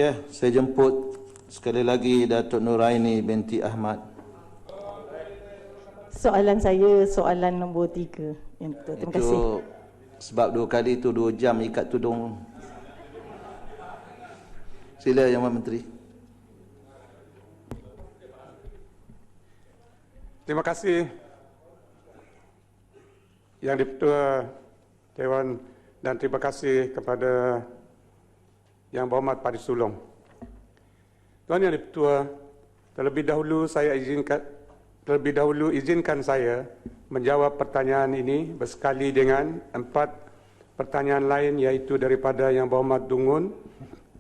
Ya, saya jemput sekali lagi Datuk Nuraini binti Ahmad. Soalan saya soalan nombor 3 yang betul. Terima kasih. Itu sebab 2 kali itu 2 jam ikat tudung. Sila Yang Menteri. Terima kasih Yang Di-Pertua Dewan dan terima kasih kepada Yang Berhormat Padri Sulong. Tuan Yang Di-Pertua, terlebih dahulu izinkan saya menjawab pertanyaan ini bersekali dengan 4 pertanyaan lain, iaitu daripada Yang Berhormat Dungun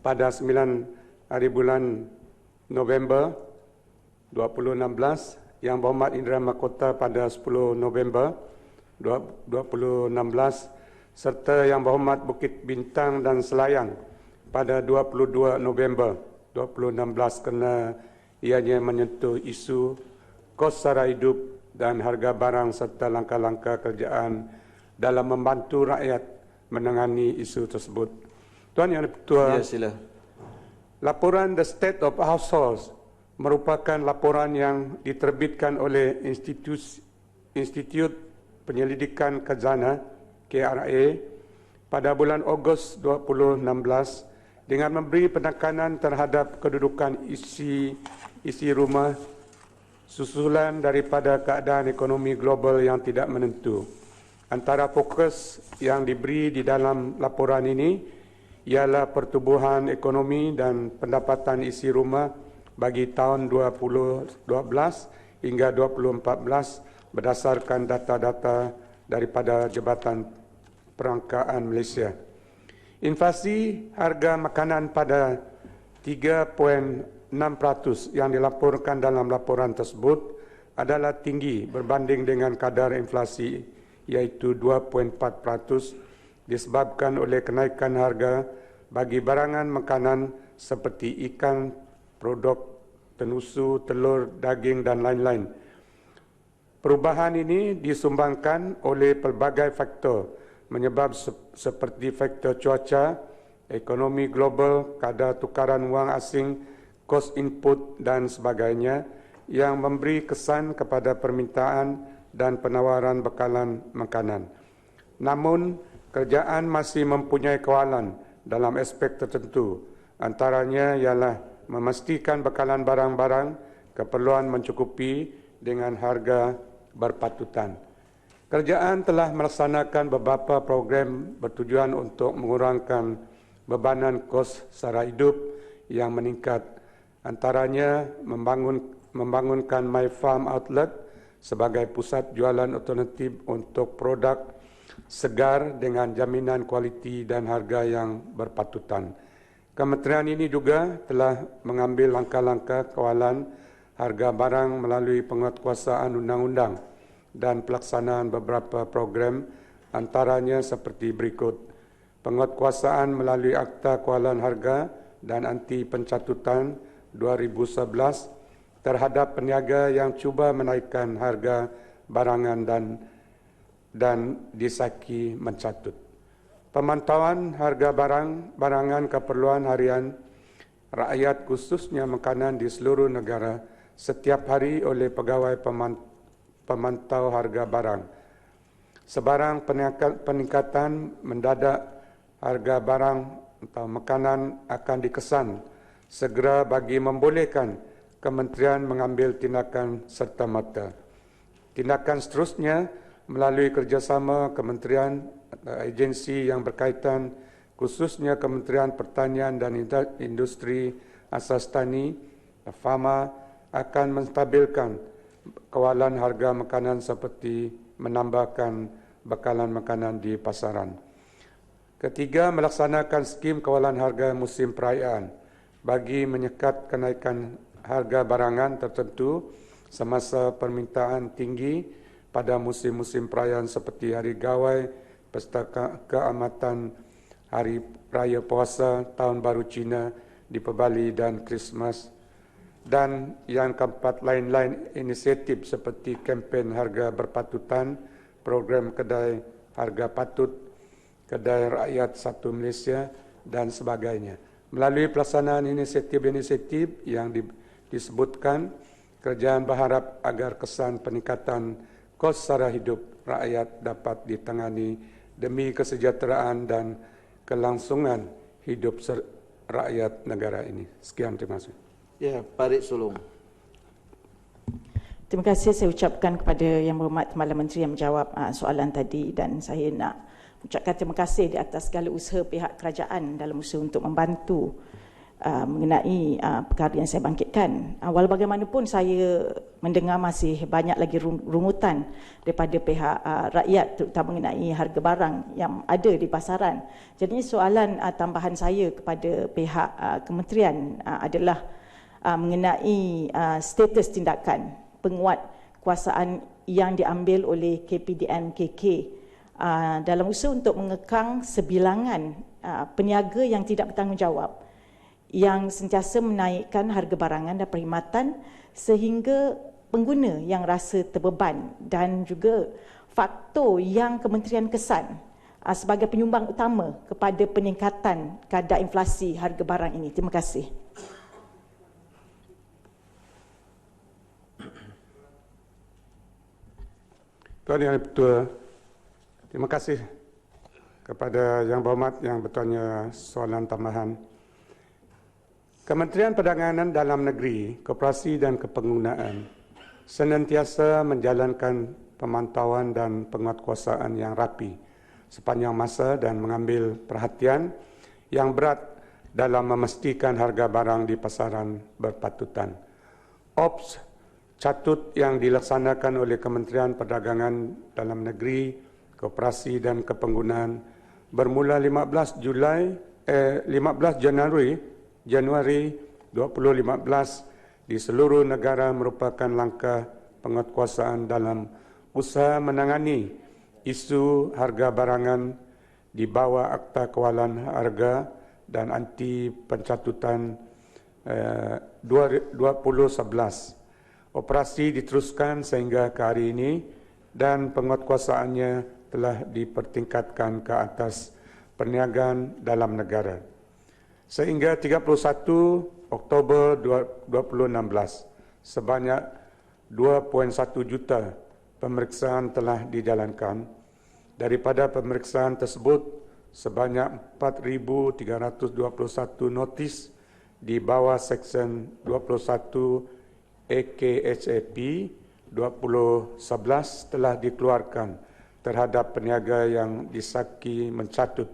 pada 9 hari bulan November 2016, Yang Berhormat Indra Mahkota pada 10 November 2016, serta Yang Berhormat Bukit Bintang dan Selayang pada 22 November 2016 kerana ianya menyentuh isu kos sara hidup dan harga barang serta langkah-langkah kerajaan dalam membantu rakyat menangani isu tersebut. Tuan Yang Di-Pertua, Ya, sila. laporan The State of Households merupakan laporan yang diterbitkan oleh Institut Penyelidikan Khazanah KRA pada bulan Ogos 2016 dengan memberi penekanan terhadap kedudukan isi rumah susulan daripada keadaan ekonomi global yang tidak menentu. Antara fokus yang diberi di dalam laporan ini ialah pertumbuhan ekonomi dan pendapatan isi rumah bagi tahun 2012 hingga 2014 berdasarkan data-data daripada Jabatan Perangkaan Malaysia. Inflasi harga makanan pada 3.6% yang dilaporkan dalam laporan tersebut adalah tinggi berbanding dengan kadar inflasi iaitu 2.4% disebabkan oleh kenaikan harga bagi barangan makanan seperti ikan, produk tenusu, telur, daging dan lain-lain. Perubahan ini disumbangkan oleh pelbagai faktor menyebab seperti faktor cuaca, ekonomi global, kadar tukaran wang asing, kos input dan sebagainya yang memberi kesan kepada permintaan dan penawaran bekalan makanan. Namun, kerajaan masih mempunyai kawalan dalam aspek tertentu. Antaranya ialah memastikan bekalan barang-barang keperluan mencukupi dengan harga berpatutan. Kerajaan telah melaksanakan beberapa program bertujuan untuk mengurangkan bebanan kos sara hidup yang meningkat. Antaranya membangunkan My Farm Outlet sebagai pusat jualan alternatif untuk produk segar dengan jaminan kualiti dan harga yang berpatutan. Kementerian ini juga telah mengambil langkah-langkah kawalan harga barang melalui penguatkuasaan undang-undang dan pelaksanaan beberapa program antaranya seperti berikut. Penguatkuasaan melalui Akta Kawalan Harga dan Anti Pencatutan 2011 terhadap peniaga yang cuba menaikkan harga barangan dan disaki mencatut. Pemantauan harga barangan keperluan harian rakyat khususnya makanan di seluruh negara setiap hari oleh pegawai pemantau harga barang. Sebarang peningkatan mendadak harga barang atau makanan akan dikesan segera bagi membolehkan kementerian mengambil tindakan serta-merta. Tindakan seterusnya melalui kerjasama kementerian atau agensi yang berkaitan khususnya Kementerian Pertanian dan Industri Asas Tani, FAMA, akan menstabilkan kawalan harga makanan seperti menambahkan bekalan makanan di pasaran. Ketiga, melaksanakan skim kawalan harga musim perayaan bagi menyekat kenaikan harga barangan tertentu semasa permintaan tinggi pada musim-musim perayaan seperti Hari Gawai, Pesta Keamatan, Hari Raya Puasa, Tahun Baru Cina, Deepavali dan Christmas. Dan yang keempat, lain-lain inisiatif seperti kempen harga berpatutan, program kedai harga patut, kedai rakyat satu Malaysia dan sebagainya. Melalui pelaksanaan inisiatif-inisiatif yang disebutkan, kerajaan berharap agar kesan peningkatan kos sara hidup rakyat dapat ditangani demi kesejahteraan dan kelangsungan hidup rakyat negara ini. Sekian, terima kasih. Ya, Parit Sulong. Terima kasih saya ucapkan kepada Yang Berhormat Perdana Menteri yang menjawab soalan tadi, dan saya nak ucapkan terima kasih di atas segala usaha pihak kerajaan dalam usaha untuk membantu mengenai perkara yang saya bangkitkan. Walau bagaimanapun saya mendengar masih banyak lagi rungutan daripada pihak rakyat, terutama mengenai harga barang yang ada di pasaran. Jadi soalan tambahan saya kepada pihak kementerian adalah mengenai status tindakan penguat kuasaan yang diambil oleh KPDN KK dalam usaha untuk mengekang sebilangan peniaga yang tidak bertanggungjawab, yang sentiasa menaikkan harga barangan dan perkhidmatan sehingga pengguna yang rasa terbeban, dan juga faktor yang kementerian kesan sebagai penyumbang utama kepada peningkatan kadar inflasi harga barang ini. Terima kasih. Tuan Yang Ketua, terima kasih kepada Yang Berhormat yang bertanya soalan tambahan. Kementerian Perdagangan Dalam Negeri, Koperasi dan Kepenggunaan senantiasa menjalankan pemantauan dan penguatkuasaan yang rapi sepanjang masa dan mengambil perhatian yang berat dalam memastikan harga barang di pasaran berpatutan. Ops catut yang dilaksanakan oleh Kementerian Perdagangan Dalam Negeri, Koperasi dan Kepenggunaan bermula 15 Januari 2015 di seluruh negara merupakan langkah penguatkuasaan dalam usaha menangani isu harga barangan di bawah Akta Kawalan Harga dan Anti Pencatutan 2011. Operasi diteruskan sehingga ke hari ini dan penguatkuasaannya telah dipertingkatkan ke atas perniagaan dalam negara. Sehingga 31 Oktober 2016, sebanyak 2.1 juta pemeriksaan telah dijalankan. Daripada pemeriksaan tersebut, sebanyak 4,321 notis di bawah Seksyen 21 AKHAP 2011 telah dikeluarkan terhadap peniaga yang disaki mencatut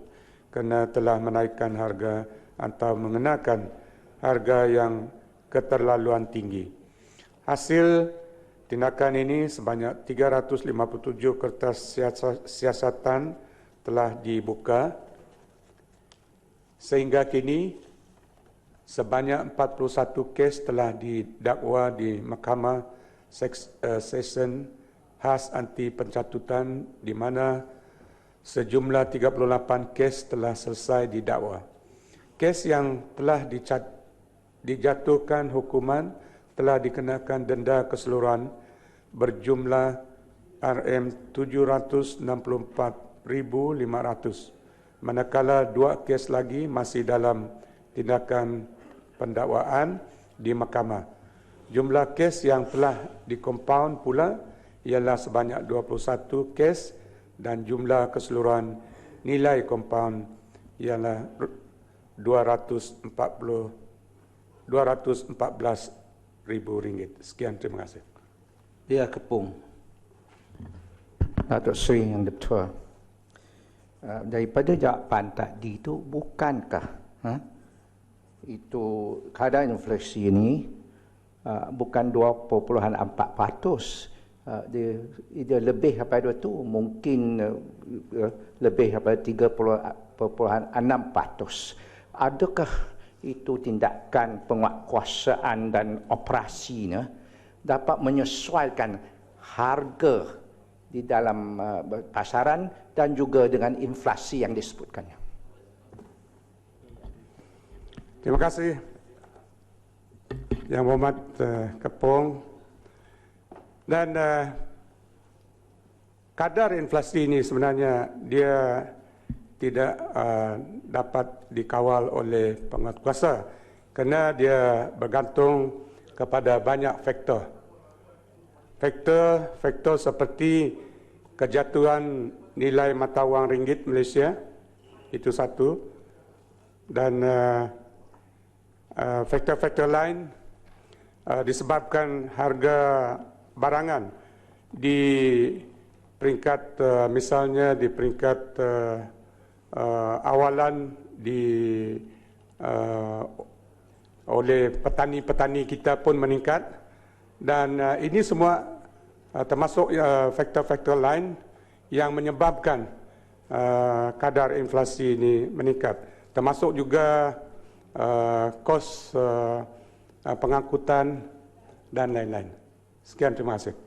kerana telah menaikkan harga atau mengenakan harga yang keterlaluan tinggi. Hasil tindakan ini sebanyak 357 kertas siasatan telah dibuka sehingga kini sebanyak 41 kes telah didakwa di Mahkamah Session Khas Anti Pencatutan di mana sejumlah 38 kes telah selesai didakwa. Kes yang telah dijatuhkan hukuman telah dikenakan denda keseluruhan berjumlah RM764,500, manakala 2 kes lagi masih dalam tindakan pendakwaan di mahkamah. Jumlah kes yang telah dikompaun pula ialah sebanyak 21 kes dan jumlah keseluruhan nilai kompaun ialah RM214,000. Sekian, terima kasih. Ya, Kepung. Datuk Seri Yang Ketua, daripada jawapan tadi itu bukankah itu kadar inflasi ini bukan 2.4%, dia lebih daripada itu, mungkin lebih daripada 3.6%. Adakah itu tindakan penguatkuasaan dan operasinya dapat menyesuaikan harga di dalam pasaran dan juga dengan inflasi yang disebutkannya? Terima kasih Yang Berhormat Kepong. Dan kadar inflasi ini sebenarnya dia tidak dapat dikawal oleh penguatkuasa kerana dia bergantung kepada banyak faktor. Faktor seperti kejatuhan nilai mata wang ringgit Malaysia, itu satu, dan faktor-faktor lain disebabkan harga barangan di peringkat misalnya di peringkat awalan oleh petani-petani kita pun meningkat, dan ini semua termasuk faktor-faktor lain yang menyebabkan kadar inflasi ini meningkat, termasuk juga kos pengangkutan dan lain-lain. Sekian, terima kasih.